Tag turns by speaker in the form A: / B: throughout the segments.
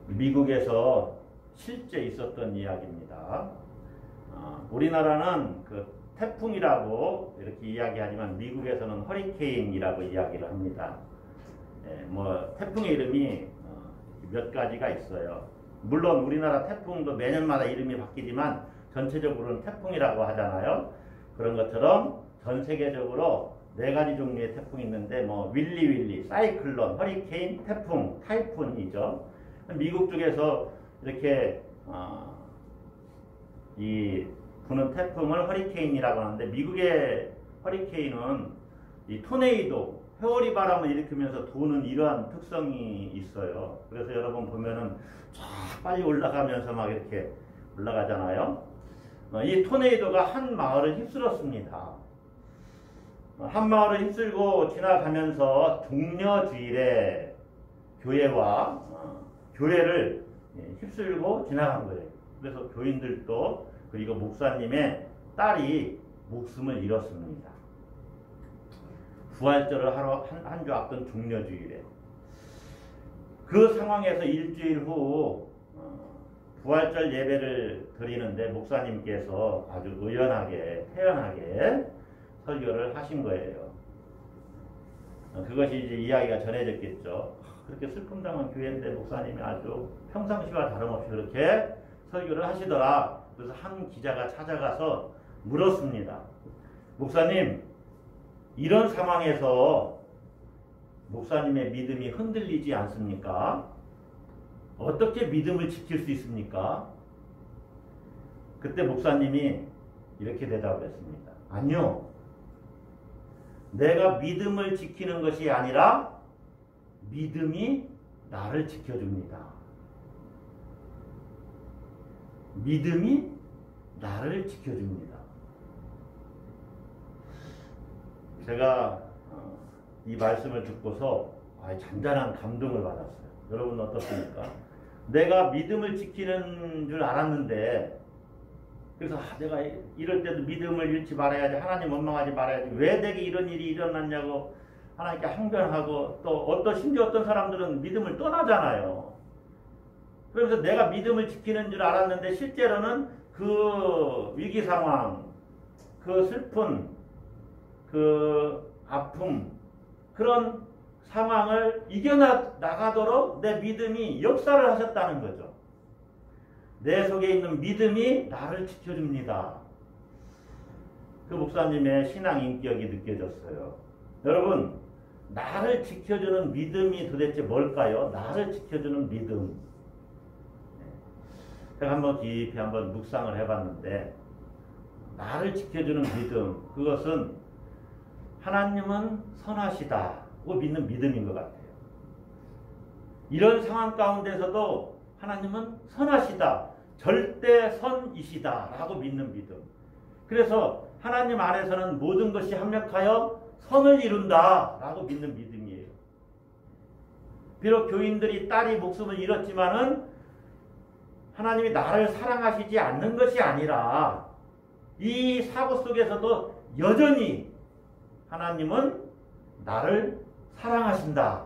A: 미국에서 실제 있었던 이야기입니다. 우리나라는 그 태풍이라고 이렇게 이야기하지만 미국에서는 허리케인이라고 이야기를 합니다. 뭐 태풍의 이름이 몇 가지가 있어요. 물론 우리나라 태풍도 매년마다 이름이 바뀌지만 전체적으로는 태풍이라고 하잖아요. 그런 것처럼 전 세계적으로 4가지 종류의 태풍이 있는데 뭐 윌리, 사이클론, 허리케인, 태풍, 타이푼이죠. 미국 쪽에서 이렇게 이 부는 태풍을 허리케인이라고 하는데, 미국의 허리케인은 이 토네이도, 회오리 바람을 일으키면서 도는 이러한 특성이 있어요. 그래서 여러분 보면은 쫙 빨리 올라가면서 막 이렇게 올라가잖아요. 이 토네이도가 한 마을을 휩쓸었습니다. 한 마을을 휩쓸고 지나가면서 종려주일에 교회와 교회를 휩쓸고 지나간 거예요. 그래서 교인들도 그리고 목사님의 딸이 목숨을 잃었습니다. 부활절을 하러 한 주 앞둔 종려주일에. 그 상황에서 일주일 후 부활절 예배를 드리는데 목사님께서 아주 의연하게 태연하게 설교를 하신 거예요. 그것이 이제 이야기가 전해졌겠죠. 그렇게 슬픔당한 교회인데 목사님이 아주 평상시와 다름없이 그렇게 설교를 하시더라. 그래서 한 기자가 찾아가서 물었습니다. 목사님, 이런 상황에서 목사님의 믿음이 흔들리지 않습니까? 어떻게 믿음을 지킬 수 있습니까? 그때 목사님이 이렇게 대답을 했습니다. 아니요. 내가 믿음을 지키는 것이 아니라 믿음이 나를 지켜줍니다. 믿음이 나를 지켜줍니다. 제가 이 말씀을 듣고서 잔잔한 감동을 받았어요. 여러분 어떻습니까? 내가 믿음을 지키는 줄 알았는데, 그래서 내가 이럴 때도 믿음을 잃지 말아야지, 하나님 원망하지 말아야지, 왜 내게 이런 일이 일어났냐고 하나님께 항변하고, 또 심지어 어떤 사람들은 믿음을 떠나잖아요. 그래서 내가 믿음을 지키는 줄 알았는데 실제로는 그 위기 상황, 그 슬픈, 그 아픔, 그런 상황을 이겨나가도록 내 믿음이 역사를 하셨다는 거죠. 내 속에 있는 믿음이 나를 지켜줍니다. 그 목사님의 신앙 인격이 느껴졌어요. 여러분, 나를 지켜주는 믿음이 도대체 뭘까요? 나를 지켜주는 믿음. 제가 한번 깊이 한번 묵상을 해봤는데, 나를 지켜주는 믿음, 그것은 하나님은 선하시다고 믿는 믿음인 것 같아요. 이런 상황 가운데서도 하나님은 선하시다, 절대 선이시다 라고 믿는 믿음. 그래서 하나님 안에서는 모든 것이 합력하여 선을 이룬다 라고 믿는 믿음이에요. 비록 교인들이 딸이 목숨을 잃었지만은 하나님이 나를 사랑하시지 않는 것이 아니라 이 사고 속에서도 여전히 하나님은 나를 사랑하신다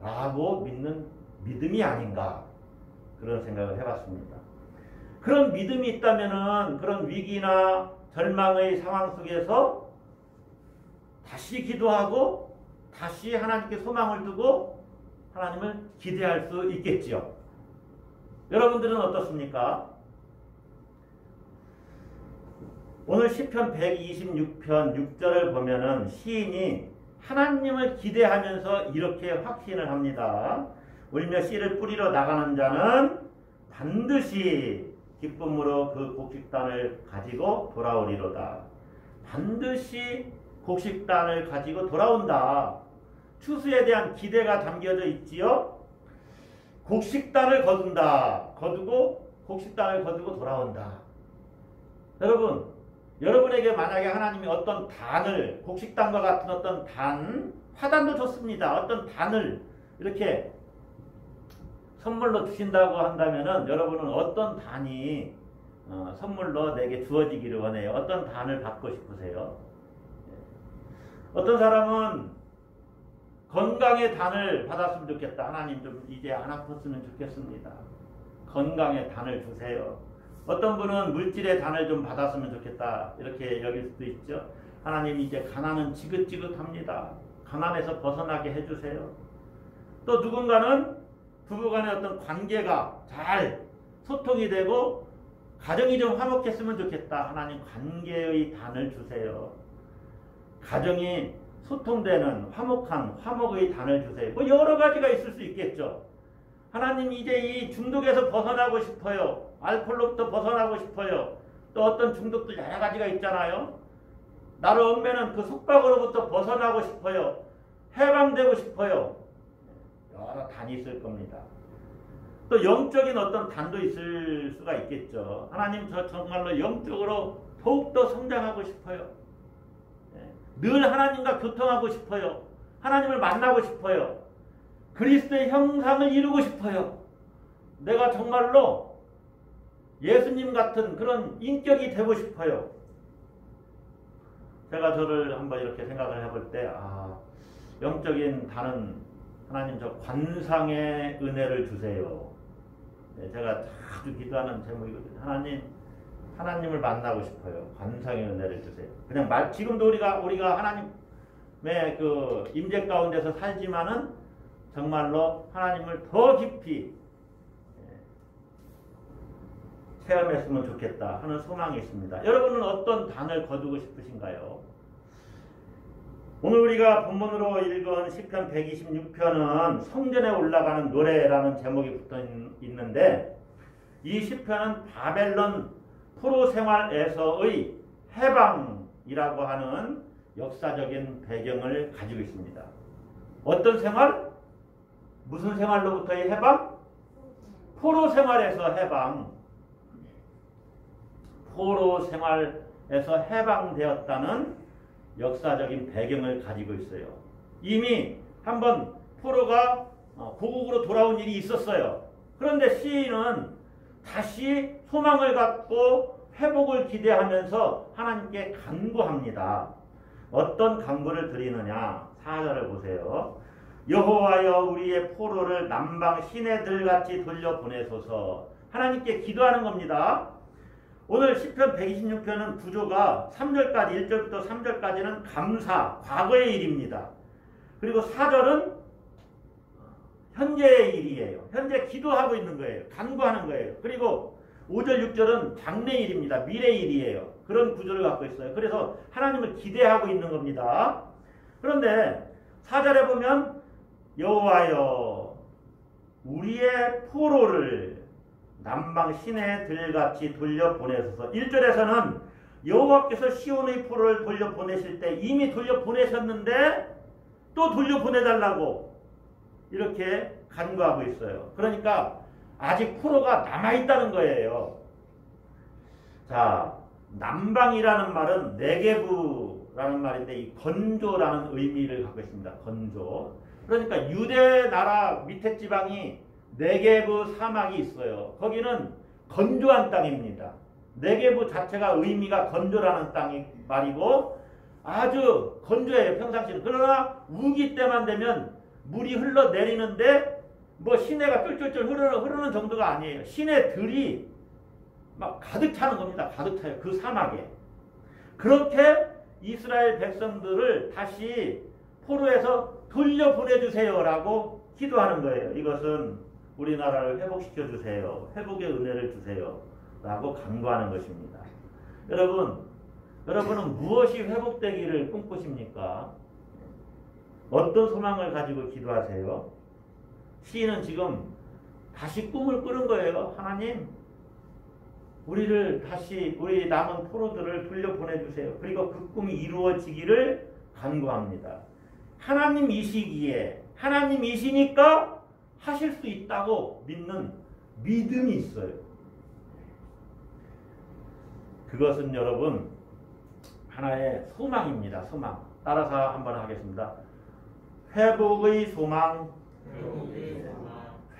A: 라고 믿는 믿음이 아닌가, 그런 생각을 해봤습니다. 그런 믿음이 있다면은 그런 위기나 절망의 상황 속에서 다시 기도하고 다시 하나님께 소망을 두고 하나님을 기대할 수 있겠지요. 여러분들은 어떻습니까? 오늘 시편 126편 6절을 보면은 시인이 하나님을 기대하면서 이렇게 확신을 합니다. 울며 씨를 뿌리러 나가는 자는 반드시 기쁨으로 그 곡식단을 가지고 돌아오리로다. 반드시 곡식단을 가지고 돌아온다. 추수에 대한 기대가 담겨져 있지요. 곡식단을 거두고 곡식단을 거두고 돌아온다. 여러분, 여러분에게 만약에 하나님이 어떤 단을, 곡식단과 같은 어떤 단, 화단도 좋습니다. 어떤 단을 이렇게 선물로 주신다고 한다면은 여러분은 어떤 단이 선물로 내게 주어지기를 원해요? 어떤 단을 받고 싶으세요? 어떤 사람은 건강의 단을 받았으면 좋겠다. 하나님 좀 이제 안 아팠으면 좋겠습니다. 건강의 단을 주세요. 어떤 분은 물질의 단을 좀 받았으면 좋겠다. 이렇게 여길 수도 있죠. 하나님 이제 가난은 지긋지긋합니다. 가난에서 벗어나게 해주세요. 또 누군가는 부부간의 어떤 관계가 잘 소통이 되고 가정이 좀 화목했으면 좋겠다. 하나님 관계의 단을 주세요. 가정이 소통되는 화목한 화목의 단을 주세요. 뭐 여러 가지가 있을 수 있겠죠. 하나님 이제 이 중독에서 벗어나고 싶어요. 알코올로부터 벗어나고 싶어요. 또 어떤 중독들 여러 가지가 있잖아요. 나를 얽매는 그 속박으로부터 벗어나고 싶어요. 해방되고 싶어요. 여러 단이 있을 겁니다. 또 영적인 어떤 단도 있을 수가 있겠죠. 하나님 저 정말로 영적으로 더욱더 성장하고 싶어요. 늘 하나님과 교통하고 싶어요. 하나님을 만나고 싶어요. 그리스도의 형상을 이루고 싶어요. 내가 정말로 예수님 같은 그런 인격이 되고 싶어요. 제가 저를 한번 이렇게 생각을 해볼 때 영적인 단은 하나님 저 관상의 은혜를 주세요. 제가 자주 기도하는 제목이거든요. 하나님을 만나고 싶어요. 관상의 은혜를 주세요. 그냥 지금도 우리가 하나님의 그 임재 가운데서 살지만은 정말로 하나님을 더 깊이 체험했으면 좋겠다 하는 소망이 있습니다. 여러분은 어떤 단을 거두고 싶으신가요? 오늘 우리가 본문으로 읽은 시편 126편은 성전에 올라가는 노래라는 제목이 붙어 있는데 이 시편은 바벨론 포로 생활에서의 해방이라고 하는 역사적인 배경을 가지고 있습니다. 어떤 생활? 무슨 생활로부터의 해방? 포로 생활에서 해방. 포로 생활에서 해방되었다는 역사적인 배경을 가지고 있어요. 이미 한번 포로가 고국으로 돌아온 일이 있었어요. 그런데 시인은 다시 소망을 갖고 회복을 기대하면서 하나님께 간구합니다. 어떤 간구를 드리느냐? 4절을 보세요. 여호와여 우리의 포로를 남방 시내들같이 돌려보내소서. 하나님께 기도하는 겁니다. 오늘 시편 126편은 구조가 3절까지 1절부터 3절까지는 감사, 과거의 일입니다. 그리고 4절은 현재의 일이에요. 현재 기도하고 있는 거예요. 간구하는 거예요. 그리고 5절, 6절은 장래 일입니다. 미래 일이에요. 그런 구조를 갖고 있어요. 그래서 하나님을 기대하고 있는 겁니다. 그런데 4절에 보면 여호와여 우리의 포로를 남방 시내들같이 돌려보내소서. 1절에서는 여호와께서 시온의 포로를 돌려보내실 때 이미 돌려보내셨는데 또 돌려보내달라고 이렇게 간구하고 있어요. 그러니까 아직 포로가 남아있다는 거예요. 자, 남방이라는 말은 네게브라는 말인데 이 건조라는 의미를 갖고 있습니다. 건조. 그러니까 유대 나라 밑에 지방이 네게브 사막이 있어요. 거기는 건조한 땅입니다. 네게브 자체가 의미가 건조라는 땅이 말이고 아주 건조해요. 평상시는. 그러나 우기 때만 되면 물이 흘러내리는데 뭐 시내가 쫄쫄쫄 흐르는 정도가 아니에요. 시내들이 막 가득 차는 겁니다. 가득 차요. 그 사막에. 그렇게 이스라엘 백성들을 다시 포로에서 돌려보내주세요 라고 기도하는 거예요. 이것은 우리나라를 회복시켜 주세요. 회복의 은혜를 주세요. 라고 간구하는 것입니다. 여러분은 무엇이 회복되기를 꿈꾸십니까? 어떤 소망을 가지고 기도하세요? 시인은 지금 다시 꿈을 꾸는 거예요. 하나님, 우리를 다시 우리 남은 포로들을 돌려보내주세요. 그리고 그 꿈이 이루어지기를 간구합니다. 하나님이시기에 하나님이시니까 하실 수 있다고 믿는 믿음이 있어요. 그것은 여러분 하나의 소망입니다. 소망. 따라서 한번 하겠습니다. 회복의 소망.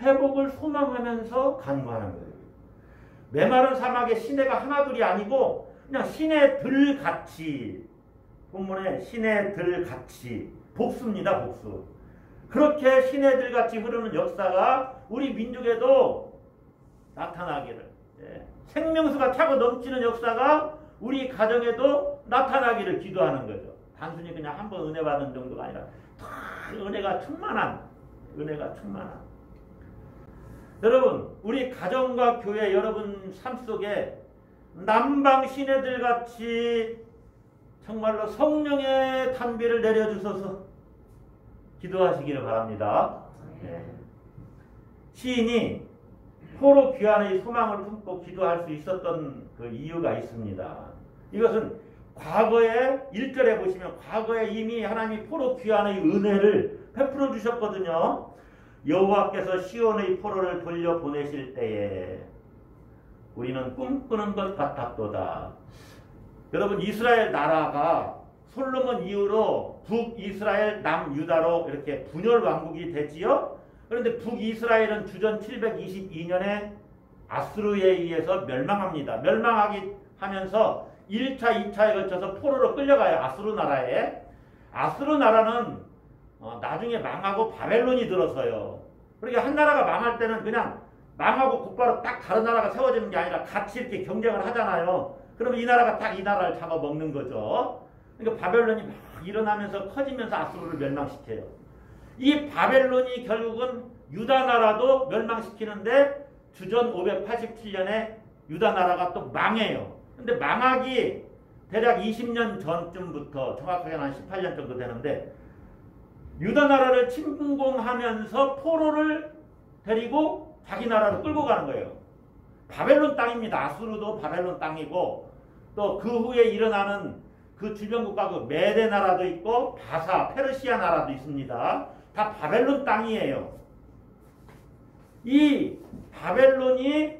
A: 회복을 소망하면서 간구하는 거예요. 메마른 사막에 시내가 하나둘이 아니고 그냥 시내들같이, 본문에 시내들같이 복수입니다. 복수. 그렇게 시내들 같이 흐르는 역사가 우리 민족에도 나타나기를, 생명수가 차고 넘치는 역사가 우리 가정에도 나타나기를 기도하는 거죠. 단순히 그냥 한번 은혜 받는 정도가 아니라 은혜가 충만한, 여러분, 우리 가정과 교회, 여러분 삶 속에 남방 시내들 같이 정말로 성령의 단비를 내려주셔서 기도하시기를 바랍니다. 시인이 포로 귀환의 소망을 품고 기도할 수 있었던 그 이유가 있습니다. 이것은 과거에 1절에 보시면 과거에 이미 하나님이 포로 귀환의 은혜를 베풀어 주셨거든요. 여호와께서 시온의 포로를 돌려보내실 때에 우리는 꿈꾸는 것 같았도다. 여러분, 이스라엘 나라가 솔로몬 이후로 북이스라엘, 남유다로 이렇게 분열 왕국이 되지요. 그런데 북이스라엘은 주전 722년에 아수르에 의해서 멸망합니다. 멸망하기 하면서 1차, 2차에 걸쳐서 포로로 끌려가요. 아수르 나라에. 아수르 나라는 나중에 망하고 바벨론이 들어서요. 그러니까 한 나라가 망할 때는 그냥 망하고 곧바로 딱 다른 나라가 세워지는 게 아니라 같이 이렇게 경쟁을 하잖아요. 그러면 이 나라가 딱 이 나라를 잡아먹는 거죠. 그러니까 바벨론이 막 일어나면서 커지면서 아수르를 멸망시켜요. 이 바벨론이 결국은 유다 나라도 멸망시키는데 주전 587년에 유다 나라가 또 망해요. 근데 망하기 대략 20년 전쯤부터, 정확하게는 한 18년 정도 되는데, 유다 나라를 침공하면서 포로를 데리고 자기 나라로 끌고 가는 거예요. 바벨론 땅입니다. 아수르도 바벨론 땅이고, 또 그 후에 일어나는 그 주변 국가, 그 메데 나라도 있고 바사, 페르시아 나라도 있습니다. 다 바벨론 땅이에요. 이 바벨론이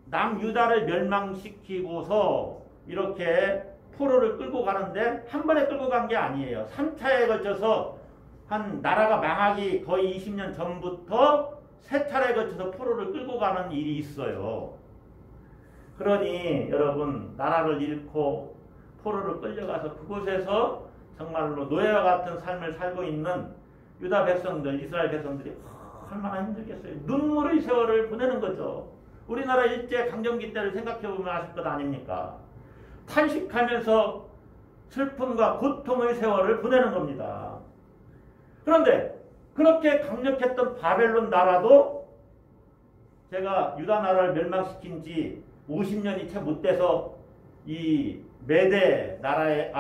A: 남유다를 멸망시키고서 이렇게 포로를 끌고 가는데 한 번에 끌고 간 게 아니에요. 3차에 걸쳐서 한 나라가 망하기 거의 20년 전부터 3차례에 걸쳐서 포로를 끌고 가는 일이 있어요. 그러니 여러분, 나라를 잃고 포로를 끌려가서 그곳에서 정말로 노예와 같은 삶을 살고 있는 유다 백성들, 이스라엘 백성들이 얼마나 힘들겠어요. 눈물의 세월을 보내는 거죠. 우리나라 일제 강점기 때를 생각해보면 아실 것 아닙니까? 탄식하면서 슬픔과 고통의 세월을 보내는 겁니다. 그런데 그렇게 강력했던 바벨론 나라도 제가 유다 나라를 멸망시킨 지 50년이 채 못 돼서 이 메데 나라의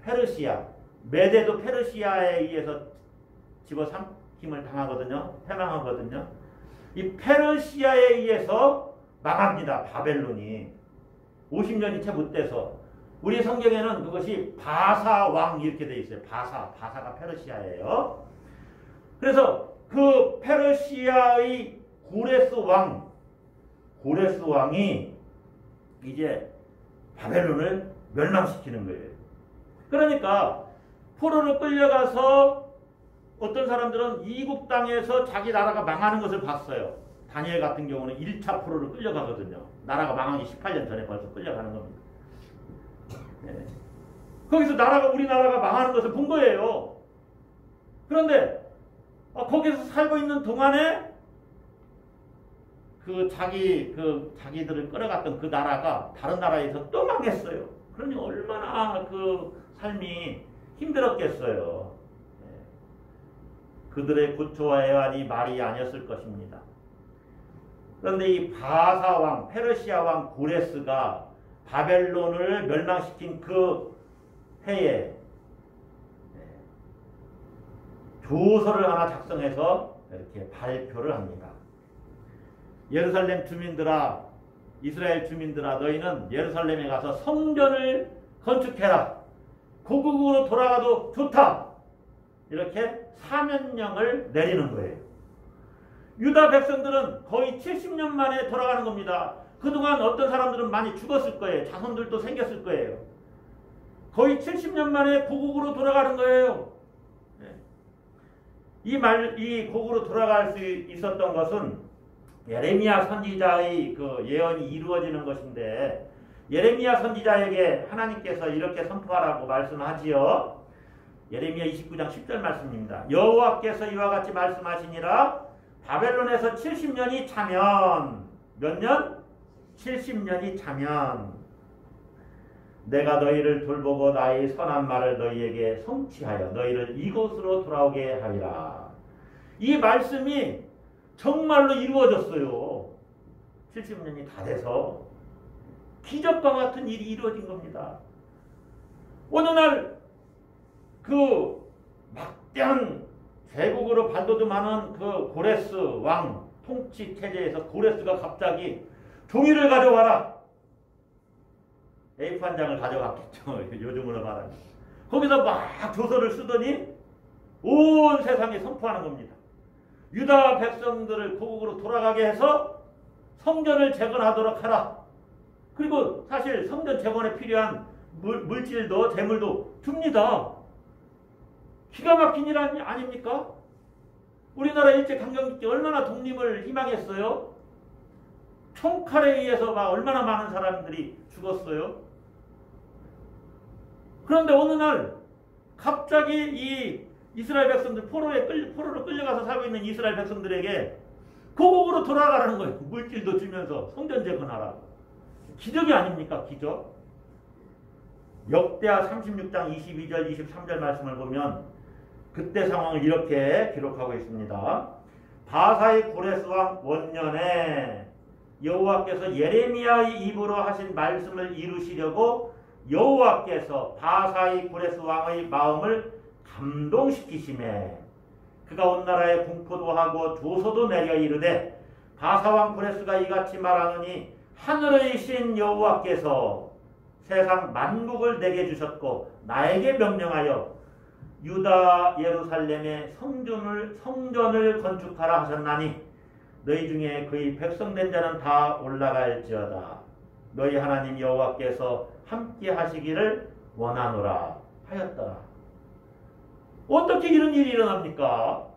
A: 페르시아, 메데도 페르시아에 의해서 집어삼킴을 당하거든요. 패망하거든요. 이 페르시아에 의해서 망합니다. 바벨론이. 50년이 채 못 돼서. 우리 성경에는 그것이 바사 왕 이렇게 돼 있어요. 바사가 페르시아예요. 그래서 그 페르시아의 고레스 왕이 이제 바벨론을 멸망시키는 거예요. 그러니까 포로로 끌려가서 어떤 사람들은 이국 땅에서 자기 나라가 망하는 것을 봤어요. 다니엘 같은 경우는 1차 포로를 끌려가거든요. 나라가 망하기 18년 전에 벌써 끌려가는 겁니다. 네. 거기서 우리나라가 망하는 것을 본 거예요. 그런데 거기서 살고 있는 동안에 자기들을 끌어갔던 그 나라가 다른 나라에서 또 망했어요. 그러니 얼마나 그 삶이 힘들었겠어요. 그들의 고초와 애환이 말이 아니었을 것입니다. 그런데 이 바사 왕, 페르시아 왕 고레스가 바벨론을 멸망시킨 그 해에 조서를 하나 작성해서 이렇게 발표를 합니다. 예루살렘 주민들아, 이스라엘 주민들아, 너희는 예루살렘에 가서 성전을 건축해라. 고국으로 돌아가도 좋다. 이렇게 사면령을 내리는 거예요. 유다 백성들은 거의 70년 만에 돌아가는 겁니다. 그동안 어떤 사람들은 많이 죽었을 거예요. 자손들도 생겼을 거예요. 거의 70년 만에 고국으로 돌아가는 거예요. 이 고국으로 돌아갈 수 있었던 것은 예레미야 선지자의 그 예언이 이루어지는 것인데, 예레미야 선지자에게 하나님께서 이렇게 선포하라고 말씀하지요. 예레미야 29장 10절 말씀입니다. 여호와께서 이와 같이 말씀하시니라. 바벨론에서 70년이 차면, 몇 년? 70년이 차면 내가 너희를 돌보고 나의 선한 말을 너희에게 성취하여 너희를 이곳으로 돌아오게 하리라. 이 말씀이 정말로 이루어졌어요. 70년이 다 돼서 기적과 같은 일이 이루어진 겁니다. 어느 날 그 막대한 제국으로 반도듬하는 그 고레스 왕 통치 체제에서 고레스가 갑자기 종이를 가져와라. A4 한 장을 가져왔겠죠. 요즘으로 말하면. 거기서 막 조서를 쓰더니 온 세상에 선포하는 겁니다. 유다 백성들을 고국으로 돌아가게 해서 성전을 재건하도록 하라. 그리고 사실 성전 재건에 필요한 물질도 재물도 줍니다. 기가 막힌 일 아닙니까? 우리나라 일제강점기 때 얼마나 독립을 희망했어요? 총칼에 의해서 막 얼마나 많은 사람들이 죽었어요? 그런데 어느 날 갑자기 이 이스라엘 백성들 포로로 끌려가서 살고 있는 이스라엘 백성들에게 고국으로 돌아가라는 거예요. 물질도 주면서 성전 재건하라. 기적이 아닙니까? 기적. 역대하 36장 22절 23절 말씀을 보면 그때 상황을 이렇게 기록하고 있습니다. 바사의 고레스 왕 원년에 여호와께서 예레미야의 입으로 하신 말씀을 이루시려고 여호와께서 바사의 고레스 왕의 마음을 감동시키심에 그가 온 나라에 공포도 하고 조서도 내려 이르되 바사왕 고레스가 이같이 말하느니 하늘의 신 여호와께서 세상 만국을 내게 주셨고 나에게 명령하여 유다 예루살렘에 성전을 건축하라 하셨나니 너희 중에 그의 백성된 자는 다 올라갈지어다. 너희 하나님 여호와께서 함께 하시기를 원하노라 하였더라. 어떻게 이런 일이 일어납니까?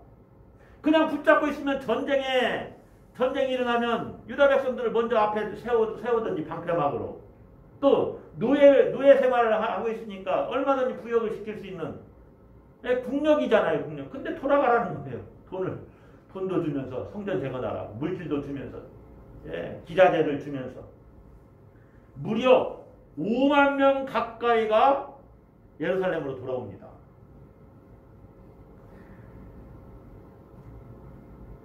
A: 그냥 붙잡고 있으면 전쟁이 일어나면 유다 백성들을 먼저 앞에 세우든지 방패막으로 또 노예 생활을 하고 있으니까 얼마든지 부역을 시킬 수 있는 국력이잖아요. 국력. 근데 돌아가라는 거예요. 돈도 주면서 성전 재건하라고 물질도 주면서 기자재를 주면서 무려 5만 명 가까이가 예루살렘으로 돌아옵니다.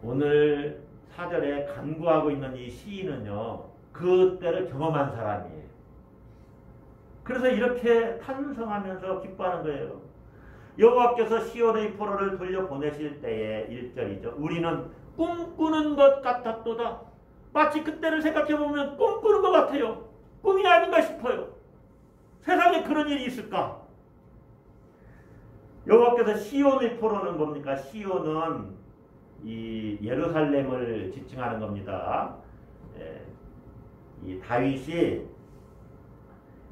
A: 오늘 사절에 간구하고 있는 이 시인은요, 그때를 경험한 사람이에요. 그래서 이렇게 탄성하면서 기뻐하는 거예요. 여호와께서 시온의 포로를 돌려보내실 때의 1절이죠. 우리는 꿈꾸는 것 같았도다. 마치 그때를 생각해보면 꿈꾸는 것 같아요. 꿈이 아닌가 싶어요. 세상에 그런 일이 있을까? 여호와께서 시온의 포로는 뭡니까? 시온은 이 예루살렘을 지칭하는 겁니다. 이 다윗이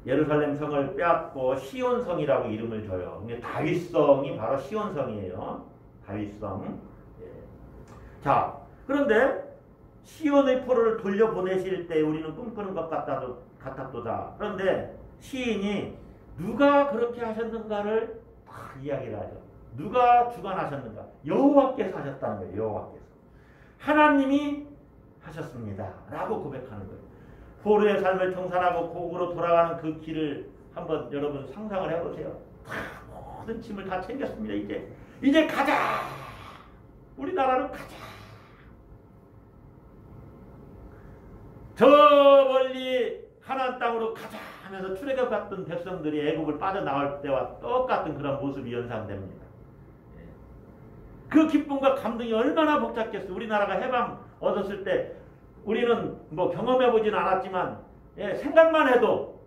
A: 예루살렘 성을 빼앗고 시온성이라고 이름을 줘요. 다윗성이 바로 시온성이에요. 다윗성. 자, 그런데 시온의 포로를 돌려보내실 때 우리는 꿈꾸는 것 같았도다. 그런데 시인이 누가 그렇게 하셨는가를 다 이야기를 하죠. 누가 주관하셨는가? 여호와께서 하셨다는 거예요. 여호와께서. 하나님이 하셨습니다. 라고 고백하는 거예요. 포로의 삶을 청산하고 고국으로 돌아가는 그 길을 한번 여러분 상상을 해보세요. 다 모든 짐을 다 챙겼습니다. 이제 가자. 우리나라로 가자. 저 멀리 가나안 땅으로 가자 하면서 출애굽했던 백성들이 애굽을 빠져나올 때와 똑같은 그런 모습이 연상됩니다. 그 기쁨과 감동이 얼마나 벅찼겠어요. 우리나라가 해방 얻었을 때 우리는 뭐 경험해보진 않았지만 생각만 해도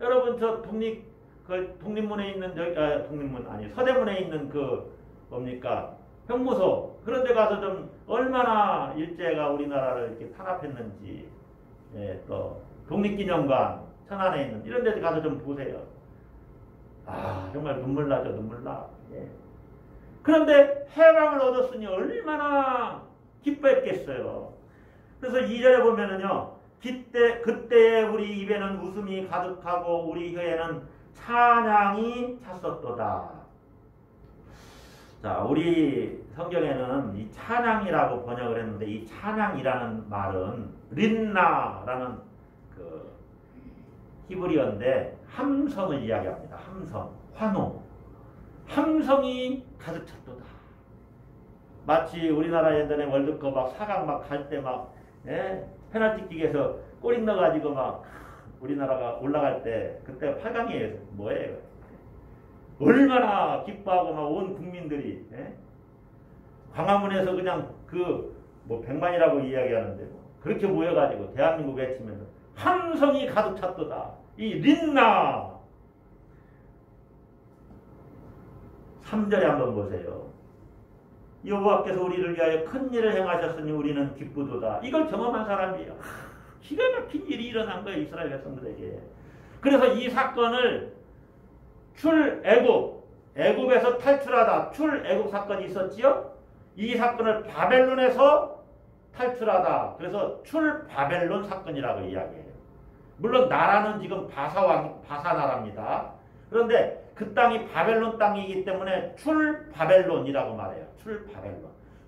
A: 여러분 저 독립문에 있는 독립문 아니 서대문에 있는 그 뭡니까 형무소 그런 데 가서 좀 얼마나 일제가 우리나라를 이렇게 탄압했는지 또 독립기념관 천안에 있는 이런 데 가서 좀 보세요. 아 정말 눈물 나죠. 눈물 나. 그런데 해방을 얻었으니 얼마나 기뻐했겠어요. 그래서 2절에 보면은요. 그때에 우리 입에는 웃음이 가득하고 우리 혀에는 찬양이 찼었도다. 자, 우리 성경에는 이 찬양이라고 번역을 했는데 이 찬양이라는 말은 린나라는 그 히브리어인데 함성을 이야기합니다. 함성, 환호. 함성이 가득 찼도다. 마치 우리나라 예전에 월드컵 막 4강 막 갈 때 막 페널티킥에서 골 넣어가지고 막 우리나라가 올라갈 때 그때 8강이에요. 뭐예요? 얼마나 기뻐하고 막 온 국민들이 광화문에서 그냥 그 뭐 100만이라고 이야기하는데 그렇게 모여가지고 대한민국 외치면서 함성이 가득 찼도다. 이 린나 3절에 한번 보세요. 여호와께서 우리를 위하여 큰 일을 행하셨으니 우리는 기쁘도다. 이걸 경험한 사람이에요. 기가 막힌 일이 일어난 거예요. 이스라엘 백성들에게. 그래서 이 사건을 애굽에서 탈출하다 출애굽 사건이 있었지요. 이 사건을 바벨론에서 탈출하다. 그래서 출바벨론 사건이라고 이야기해요. 물론 나라는 지금 바사 나라입니다. 그런데 그 땅이 바벨론 땅이기 때문에 출바벨론이라고 말해요. 출바벨론.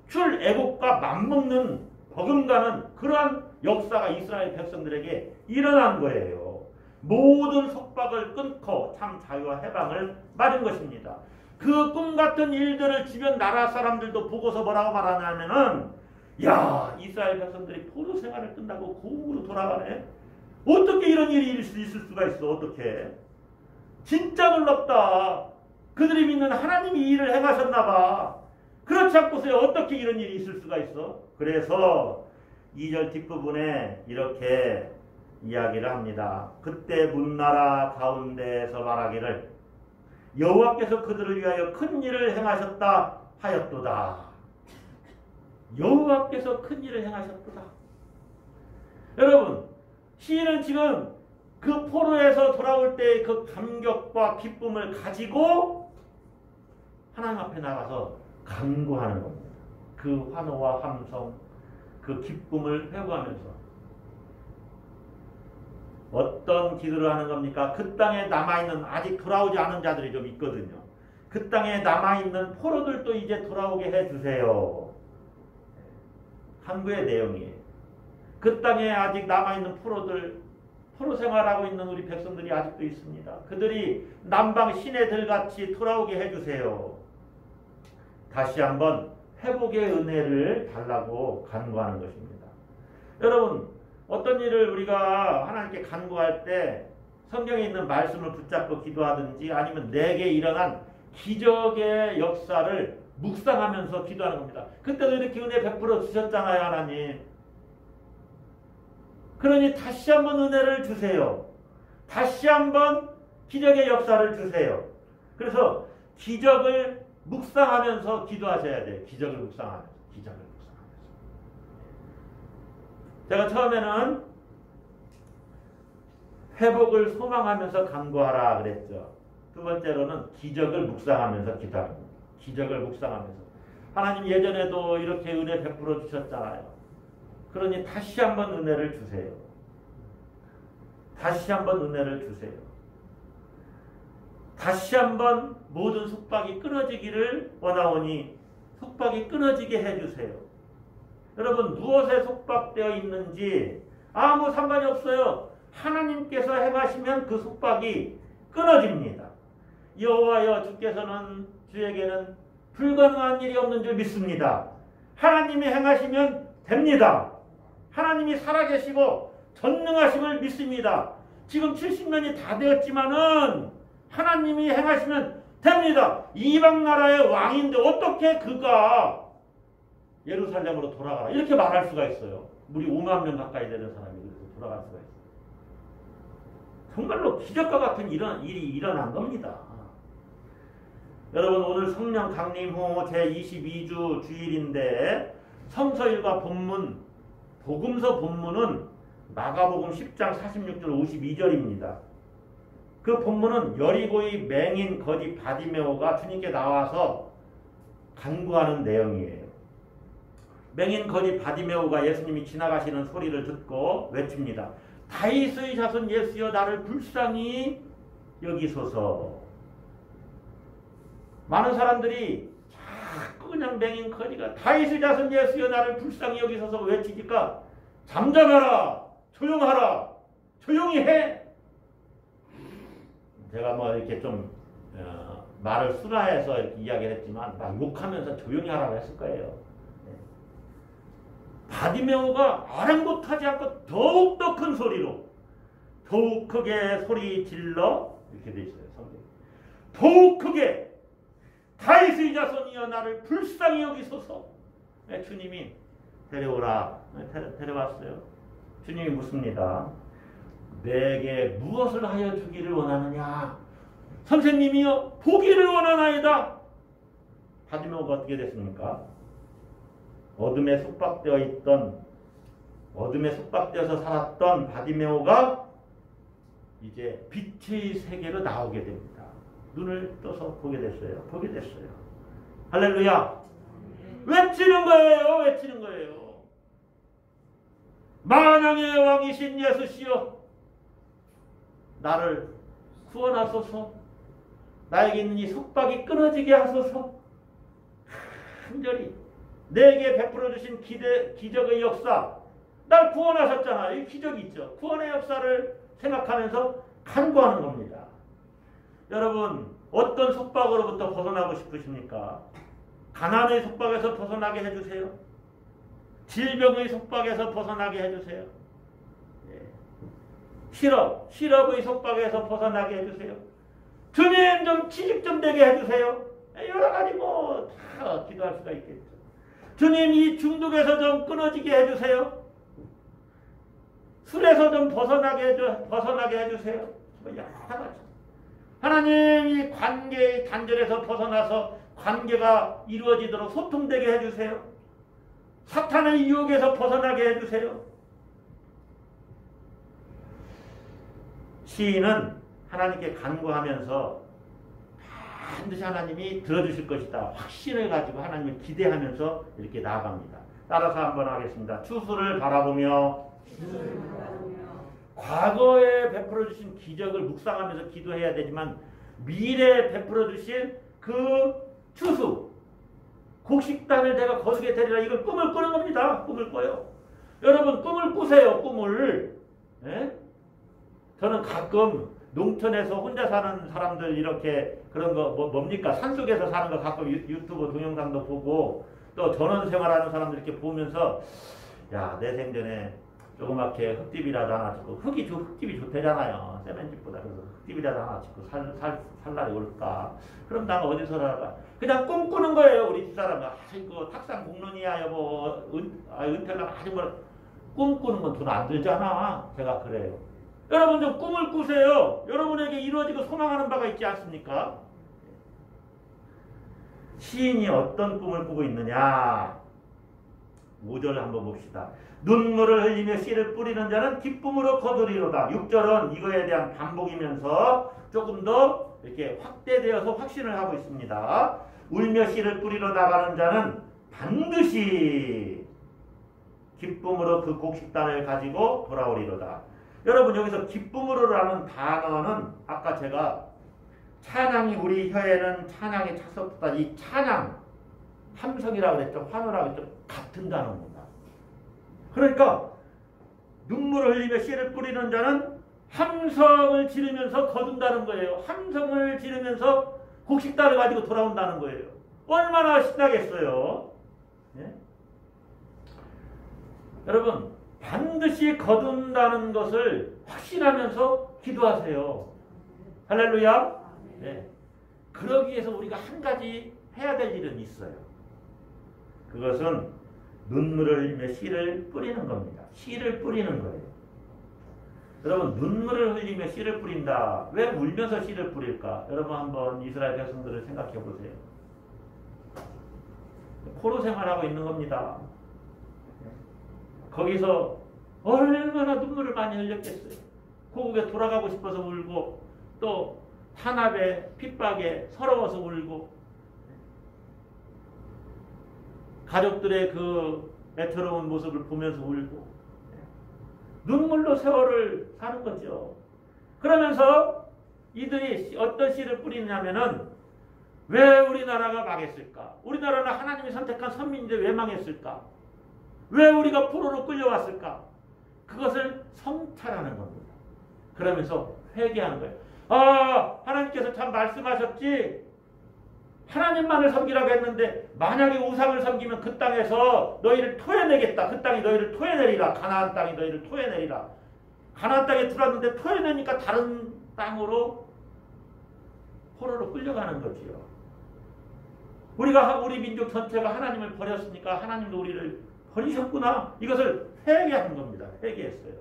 A: 출애굽과 맞먹는 버금가는 그러한 역사가 이스라엘 백성들에게 일어난 거예요. 모든 속박을 끊고 참 자유와 해방을 맞은 것입니다. 그 꿈같은 일들을 주변 나라 사람들도 보고서 뭐라고 말하냐면은 야, 이스라엘 백성들이 포로 생활을 끝나고 고국으로 돌아가네. 어떻게 이런 일이 있을 수가 있어. 어떻게. 진짜 놀랍다. 그들이 믿는 하나님이 이 일을 행하셨나 봐. 그렇지 않고서 어떻게 이런 일이 있을 수가 있어. 그래서 2절 뒷부분에 이렇게 이야기를 합니다. 그때 문나라 가운데에서 말하기를 여호와께서 그들을 위하여 큰 일을 행하셨다 하였도다. 여호와께서 큰 일을 행하셨도다. 여러분, 시인은 지금 그 포로에서 돌아올 때의 그 감격과 기쁨을 가지고 하나님 앞에 나가서 간구하는 겁니다. 그 환호와 함성, 그 기쁨을 회고하면서 어떤 기도를 하는 겁니까? 그 땅에 남아있는 아직 돌아오지 않은 자들이 좀 있거든요. 그 땅에 남아있는 포로들도 이제 돌아오게 해주세요. 간구의 내용이에요. 그 땅에 아직 남아있는 포로 생활하고 있는 우리 백성들이 아직도 있습니다. 그들이 남방 시내들같이 돌아오게 해주세요. 다시 한번 회복의 은혜를 달라고 간구하는 것입니다. 여러분, 어떤 일을 우리가 하나님께 간구할 때 성경에 있는 말씀을 붙잡고 기도하든지 아니면 내게 일어난 기적의 역사를 묵상하면서 기도하는 겁니다. 그때도 이렇게 은혜 베풀어 주셨잖아요, 하나님. 그러니 다시 한번 은혜를 주세요. 다시 한번 기적의 역사를 주세요. 그래서 기적을 묵상하면서 기도하셔야 돼요. 기적을 묵상하면서. 제가 처음에는 회복을 소망하면서 간구하라 그랬죠. 두 번째로는 기적을 묵상하면서 기도하는 겁니다. 기적을 묵상하면서. 하나님 예전에도 이렇게 은혜 베풀어 주셨잖아요. 그러니 다시 한번 은혜를 주세요. 다시 한번 은혜를 주세요. 다시 한번 모든 속박이 끊어지기를 원하오니 속박이 끊어지게 해주세요. 여러분, 무엇에 속박되어 있는지 아무 상관이 없어요. 하나님께서 행하시면 그 속박이 끊어집니다. 여호와여, 주께서는 주에게는 불가능한 일이 없는 줄 믿습니다. 하나님이 행하시면 됩니다. 하나님이 살아계시고 전능하심을 믿습니다. 지금 70년이 다 되었지만은 하나님이 행하시면 됩니다. 이방 나라의 왕인데 어떻게 그가 예루살렘으로 돌아가라 이렇게 말할 수가 있어요. 우리 5만 명 가까이 되는 사람이 그래서 돌아갈 수가 있어요. 정말로 기적과 같은 일이 일어난 겁니다. 여러분, 오늘 성령 강림 후 제22주 주일인데 성서일과 본문, 복음서 본문은 마가복음 10장 46절 52절입니다. 그 본문은 여리고의 맹인 거지 바디메오가 주님께 나와서 간구하는 내용이에요. 맹인 거지 바디메오가 예수님이 지나가시는 소리를 듣고 외칩니다. 다윗의 자손 예수여, 나를 불쌍히 여기소서. 많은 사람들이 그냥 맹인커니가 다윗의 자손 예수여 나를 불쌍히 여기소서 외치니까 잠잠하라, 조용하라, 조용히 해. 제가 뭐 이렇게 좀 말을 순화해서 이렇게 이야기를 했지만 막 욕하면서 조용히 하라고 했을 거예요. 바디메오가 아랑곳하지 않고 더욱더 큰 소리로 더욱 크게 소리 질러 이렇게 돼 있어요. 성경. 더욱 크게 다윗의 자손이여 나를 불쌍히 여기소서. 주님이 데려오라. 데려왔어요. 주님이 묻습니다. 내게 무엇을 하여 주기를 원하느냐? 선생님이여 보기를 원하나이다. 바디메오가 어떻게 됐습니까? 어둠에 속박되어서 살았던 바디메오가 이제 빛의 세계로 나오게 됩니다. 눈을 떠서 보게 됐어요. 할렐루야. 외치는 거예요. 외치는 거예요. 만왕의 왕이신 예수시여 나를 구원하소서. 나에게 있는 이 속박이 끊어지게 하소서. 간절히 내게 베풀어 주신 기적의 역사, 날 구원하셨잖아요. 이 기적이 있죠. 구원의 역사를 생각하면서 간구하는 겁니다. 여러분 어떤 속박으로부터 벗어나고 싶으십니까? 가난의 속박에서 벗어나게 해주세요. 질병의 속박에서 벗어나게 해주세요. 실업의 속박에서 벗어나게 해주세요. 주님 좀 취직 좀 되게 해주세요. 여러 가지 뭐 다 기도할 수가 있겠죠. 주님 이 중독에서 좀 끊어지게 해주세요. 술에서 좀 벗어나게 해주세요. 하나님 이 관계의 단절에서 벗어나서 관계가 이루어지도록 소통되게 해주세요. 사탄의 유혹에서 벗어나게 해주세요. 시인은 하나님께 간구하면서 반드시 하나님이 들어주실 것이다. 확신을 가지고 하나님을 기대하면서 이렇게 나아갑니다. 따라서 한번 하겠습니다. 추수를 바라보며 과거에 베풀어 주신 기적을 묵상하면서 기도해야 되지만 미래에 베풀어 주실 그 추수 곡식단을 내가 거두게 되리라. 이걸 꿈을 꾸는 겁니다. 꿈을 꿔요. 여러분 꿈을 꾸세요. 꿈을. 저는 가끔 농촌에서 혼자 사는 사람들 이렇게 그런 거 뭡니까? 산속에서 사는 거 가끔 유튜브 동영상도 보고 또 전원 생활하는 사람들 이렇게 보면서 야, 내 생전에 조그맣게 흙집이라도 하나 짓고 흙집이 좋대잖아요. 세면집보다. 그래서 흙집이라도 하나 짓고 살 날이 올까? 그럼 나 어디서 살아? 그냥 꿈꾸는 거예요. 우리 집사람은. 이거 탁상 공론이야 여보. 은퇴가 아주 뭐 꿈꾸는 건 돈 안 들잖아. 제가 그래요. 여러분 좀 꿈을 꾸세요. 여러분에게 이루어지고 소망하는 바가 있지 않습니까? 시인이 어떤 꿈을 꾸고 있느냐? 5절 한번 봅시다. 눈물을 흘리며 씨를 뿌리는 자는 기쁨으로 거두리로다. 6절은 이거에 대한 반복이면서 조금 더 이렇게 확대되어서 확신을 하고 있습니다. 울며 씨를 뿌리러 나가는 자는 반드시 기쁨으로 그 곡식단을 가지고 돌아오리로다. 여러분 여기서 기쁨으로라는 단어는 아까 제가 찬양이 우리 혀에는 찬양이 착석됐다. 이 찬양, 함성이라고 그랬죠. 환호라고 했죠. 같은 단어입니다. 그러니까 눈물을 흘리며 씨를 뿌리는 자는 함성을 지르면서 거둔다는 거예요. 함성을 지르면서 곡식단을 가지고 돌아온다는 거예요. 얼마나 신나겠어요. 예? 여러분 반드시 거둔다는 것을 확신하면서 기도하세요. 할렐루야. 네. 그러기 위해서 우리가 한 가지 해야 될 일은 있어요. 그것은 눈물을 흘리며 씨를 뿌리는 겁니다. 씨를 뿌리는 거예요. 여러분 눈물을 흘리며 씨를 뿌린다. 왜 울면서 씨를 뿌릴까? 여러분 한번 이스라엘 백성들을 생각해 보세요. 포로 생활하고 있는 겁니다. 거기서 얼마나 눈물을 많이 흘렸겠어요. 고국에 돌아가고 싶어서 울고 또 탄압에 핍박에 서러워서 울고 가족들의 그 애처로운 모습을 보면서 울고 눈물로 세월을 사는 거죠. 그러면서 이들이 어떤 씨를 뿌리냐면은 왜 우리나라가 망했을까? 우리나라는 하나님이 선택한 선민인데 왜 망했을까? 왜 우리가 포로로 끌려왔을까? 그것을 성찰하는 겁니다. 그러면서 회개하는 거예요. 아, 하나님께서 참 말씀하셨지? 하나님만을 섬기라고 했는데 만약에 우상을 섬기면 그 땅에서 너희를 토해내겠다. 그 땅이 너희를 토해내리라. 가나안 땅이 너희를 토해내리라. 가나안 땅에 들어왔는데 토해내니까 다른 땅으로 포로로 끌려가는 거지요. 우리 민족 전체가 하나님을 버렸으니까 하나님도 우리를 버리셨구나. 이것을 회개하는 겁니다. 회개했어요.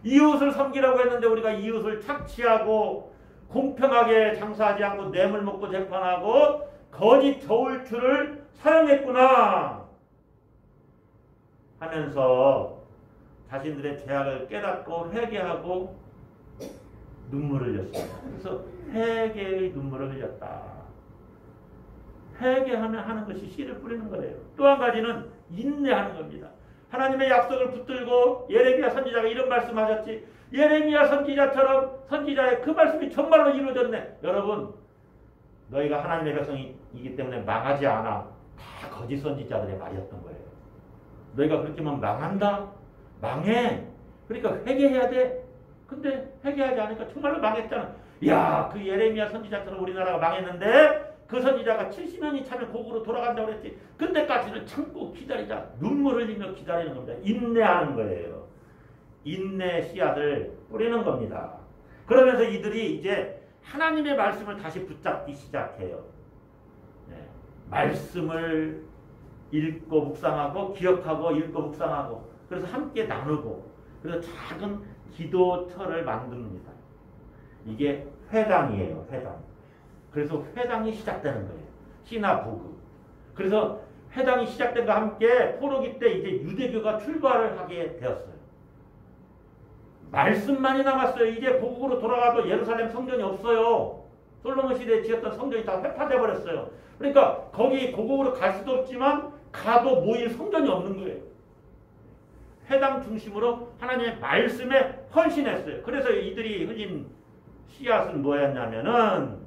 A: 이웃을 섬기라고 했는데 우리가 이웃을 착취하고 공평하게 장사하지 않고 뇌물 먹고 재판하고 거짓 저울추를 사용했구나 하면서 자신들의 죄악을 깨닫고 회개하고 눈물을 흘렸습니다. 그래서 회개의 눈물을 흘렸다. 회개하면 하는 것이 씨를 뿌리는 거예요. 또 한 가지는 인내하는 겁니다. 하나님의 약속을 붙들고 예레미야 선지자가 이런 말씀하셨지. 예레미야 선지자처럼 선지자의 그 말씀이 정말로 이루어졌네. 여러분, 너희가 하나님의 백성이기 때문에 망하지 않아. 다 거짓 선지자들의 말이었던 거예요. 너희가 그렇게 하면 망한다? 망해. 그러니까 회개해야 돼. 근데 회개하지 않으니까 정말로 망했잖아. 야, 그 예레미야 선지자처럼 우리나라가 망했는데 그 선지자가 70년이 차면 고국으로 돌아간다고 그랬지. 그때까지는 참고 기다리자. 눈물을 흘리며 기다리는 겁니다. 인내하는 거예요. 인내 씨앗을 뿌리는 겁니다. 그러면서 이들이 이제 하나님의 말씀을 다시 붙잡기 시작해요. 네. 말씀을 읽고 묵상하고 기억하고 읽고 묵상하고 그래서 함께 나누고 그래서 작은 기도처를 만듭니다. 이게 회당이에요. 회당. 그래서 회당이 시작되는 거예요. 신화보급. 그래서 회당이 시작된과 함께 포로기 때 이제 유대교가 출발을 하게 되었어요. 말씀만이 남았어요. 이제 고국으로 돌아가도 예루살렘 성전이 없어요. 솔로몬 시대에 지었던 성전이 다 회파돼 버렸어요. 그러니까 거기 고국으로 갈 수도 없지만 가도 모일 성전이 없는 거예요. 회당 중심으로 하나님의 말씀에 헌신했어요. 그래서 이들이 흘린 씨앗은 뭐였냐면은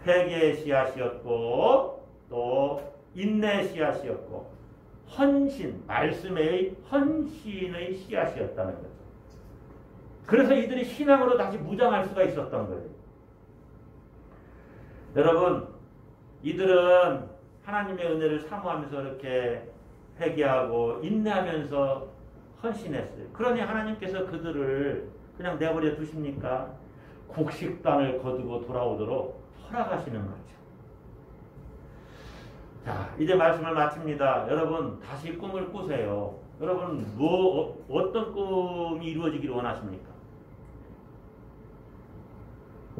A: 회개의 씨앗이었고 또 인내의 씨앗이었고 헌신, 말씀의 헌신의 씨앗이었다는 거죠. 그래서 이들이 신앙으로 다시 무장할 수가 있었던 거예요. 여러분, 이들은 하나님의 은혜를 사모하면서 이렇게 회개하고 인내하면서 헌신했어요. 그러니 하나님께서 그들을 그냥 내버려 두십니까? 곡식단을 거두고 돌아오도록 허락하시는 거죠. 자, 이제 말씀을 마칩니다. 여러분, 다시 꿈을 꾸세요. 여러분, 어떤 꿈이 이루어지기를 원하십니까?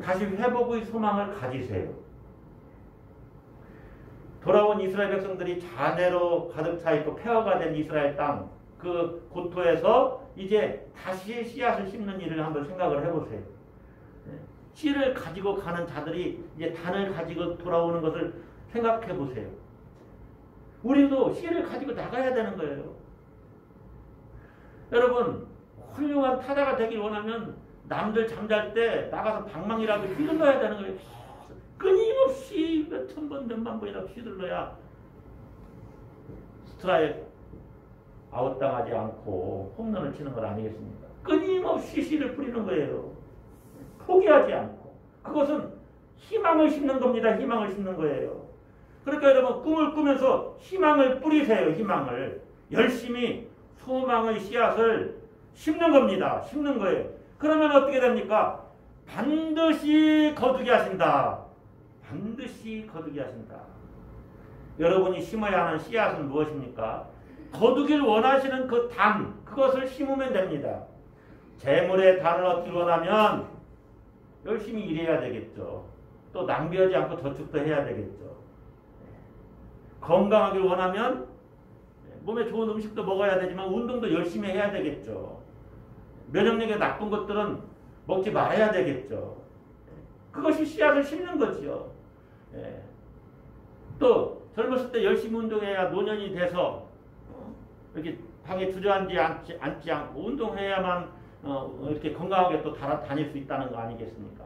A: 다시 회복의 소망을 가지세요. 돌아온 이스라엘 백성들이 잔해로 가득 차 있고 폐허가 된 이스라엘 땅, 그 고토에서 이제 다시 씨앗을 심는 일을 한번 생각을 해보세요. 씨를 가지고 가는 자들이 이제 단을 가지고 돌아오는 것을 생각해 보세요. 우리도 씨를 가지고 나가야 되는 거예요. 여러분, 훌륭한 타자가 되길 원하면 남들 잠잘 때 나가서 방망이라도 휘둘러야 되는 거예요. 끊임없이 몇천 번, 몇만 번이라도 휘둘러야 스트라이크 아웃당하지 않고 홈런을 치는 것 아니겠습니까? 끊임없이 씨를 뿌리는 거예요. 포기하지 않고. 그것은 희망을 심는 겁니다. 희망을 심는 거예요. 그러니까 여러분, 꿈을 꾸면서 희망을 뿌리세요. 희망을. 열심히 소망의 씨앗을 심는 겁니다. 심는 거예요. 그러면 어떻게 됩니까? 반드시 거두게 하신다. 반드시 거두게 하신다. 여러분이 심어야 하는 씨앗은 무엇입니까? 거두길 원하시는 그 단, 그것을 심으면 됩니다. 재물의 단을 얻기 원하면 열심히 일해야 되겠죠. 또 낭비하지 않고 저축도 해야 되겠죠. 건강하길 원하면 몸에 좋은 음식도 먹어야 되지만 운동도 열심히 해야 되겠죠. 면역력이 나쁜 것들은 먹지 말아야 되겠죠. 그것이 씨앗을 심는 거지요. 또 젊었을 때 열심히 운동해야 노년이 돼서 이렇게 방에 주저앉지 않지 않고 운동해야만 이렇게 건강하게 또 다닐 수 있다는 거 아니겠습니까?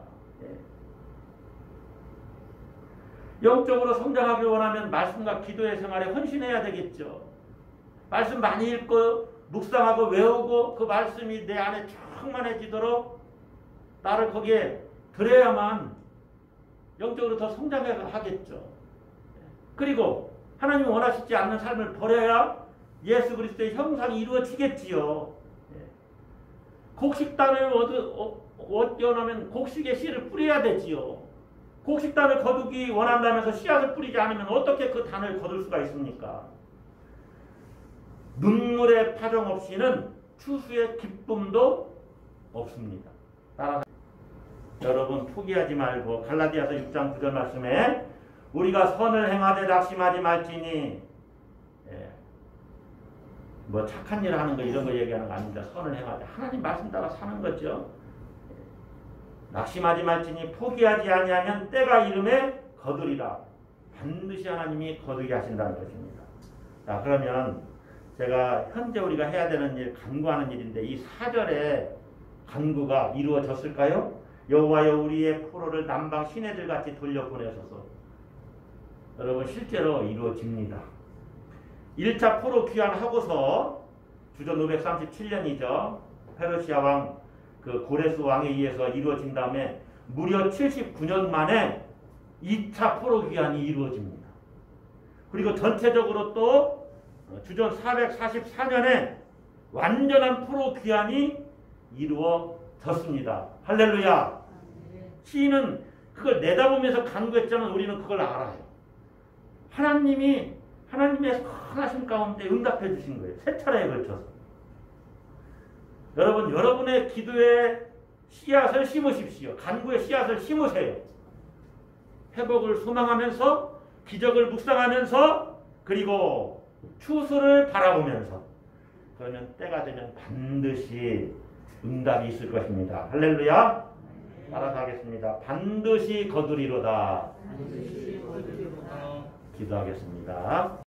A: 영적으로 성장하길 원하면 말씀과 기도의 생활에 헌신해야 되겠죠. 말씀 많이 읽고 묵상하고 외우고 그 말씀이 내 안에 충만해지도록 나를 거기에 들여야만 영적으로 더 성장하겠죠. 그리고 하나님이 원하시지 않는 삶을 버려야 예수 그리스도의 형상이 이루어지겠지요. 곡식단을 원하면 곡식의 씨를 뿌려야 되지요. 곡식단을 거두기 원한다면서 씨앗을 뿌리지 않으면 어떻게 그 단을 거둘 수가 있습니까? 눈물의 파종 없이는 추수의 기쁨도 없습니다. 따라서 여러분 포기하지 말고 갈라디아서 6장 9절 말씀에 우리가 선을 행하되 낙심하지 말지니 뭐 착한 일 하는 거 이런 거 얘기하는 거 아닙니다. 선을 행하되 하나님 말씀 따라 사는 거죠. 낙심하지 말지니 포기하지 아니하면 때가 이름에 거두리라. 반드시 하나님이 거두게 하신다는 것입니다. 자, 그러면 제가 현재 우리가 해야 되는 일, 간구하는 일인데 이 4절에 간구가 이루어졌을까요? 여호와여 우리의 포로를 남방 시내들같이 돌려보내소서. 여러분 실제로 이루어집니다. 1차 포로 귀환하고서 주전 537년이죠. 페르시아 왕 그 고레스 왕에 의해서 이루어진 다음에 무려 79년 만에 2차 포로 귀환이 이루어집니다. 그리고 전체적으로 또 주전 444년에 완전한 포로 귀환이 이루어졌습니다. 할렐루야. 시인은 그걸 내다보면서 간구했지만 우리는 그걸 알아요. 하나님의 선하심 가운데 응답해 주신 거예요. 세 차례에 걸쳐서. 여러분, 여러분의 기도에 씨앗을 심으십시오. 간구의 씨앗을 심으세요. 회복을 소망하면서, 기적을 묵상하면서, 그리고 추수를 바라보면서. 그러면 때가 되면 반드시 응답이 있을 것입니다. 할렐루야. 따라서 하겠습니다. 반드시 거두리로다. 기도하겠습니다.